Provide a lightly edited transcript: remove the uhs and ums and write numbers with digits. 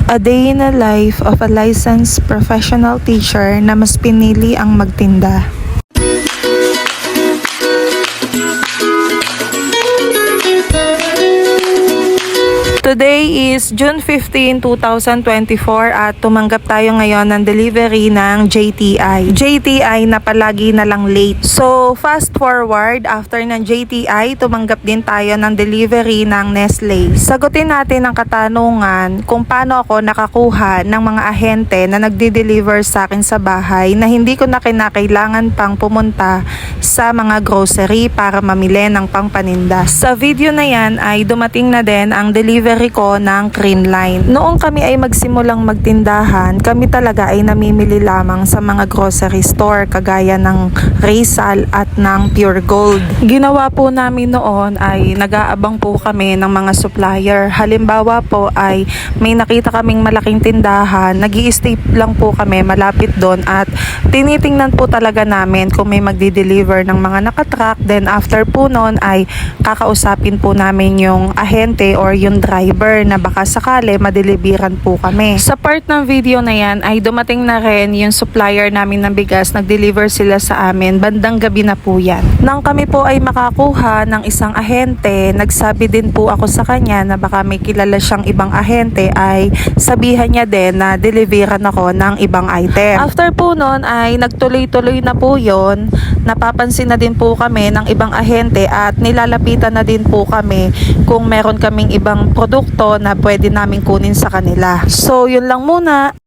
A day in the life of a licensed professional teacher na mas pinili ang magtinda. Today is June 15, 2024 at tumanggap tayo ngayon ng delivery ng JTI. JTI na palagi na lang late. So, fast forward, after ng JTI, tumanggap din tayo ng delivery ng Nestle. Sagutin natin ang katanungan kung paano ako nakakuha ng mga ahente na nagde-deliver sa akin sa bahay na hindi ko na kinakailangan pang pumunta sa mga grocery para mamili ng pangpaninda. Sa video na yan ay dumating na din ang delivery ko ng Creamline. Noong kami ay magsimulang magtindahan, kami talaga ay namimili lamang sa mga grocery store kagaya ng Rizal at ng Pure Gold. Ginawa po namin noon ay nag-aabang po kami ng mga supplier. Halimbawa po ay may nakita kaming malaking tindahan, nag-i-stay lang po kami malapit doon at tinitingnan po talaga namin kung may magdi-deliver ng mga nakatrack. Then after po noon ay kakausapin po namin yung ahente or yung driver na baka sakali madeliveran po kami. Sa part ng video na yan ay dumating na rin yung supplier namin ng bigas, nag-deliver sila sa amin, bandang gabi na po yan. Nang kami po ay makakuha ng isang ahente, nagsabi din po ako sa kanya na baka may kilala siyang ibang ahente ay sabihan niya din na deliveran ako ng ibang item. After po nun ay nagtuloy-tuloy na po yon, napapansin na din po kami ng ibang ahente at nilalapitan na din po kami kung meron kaming ibang produkto na pwede namin kunin sa kanila. So, yun lang muna.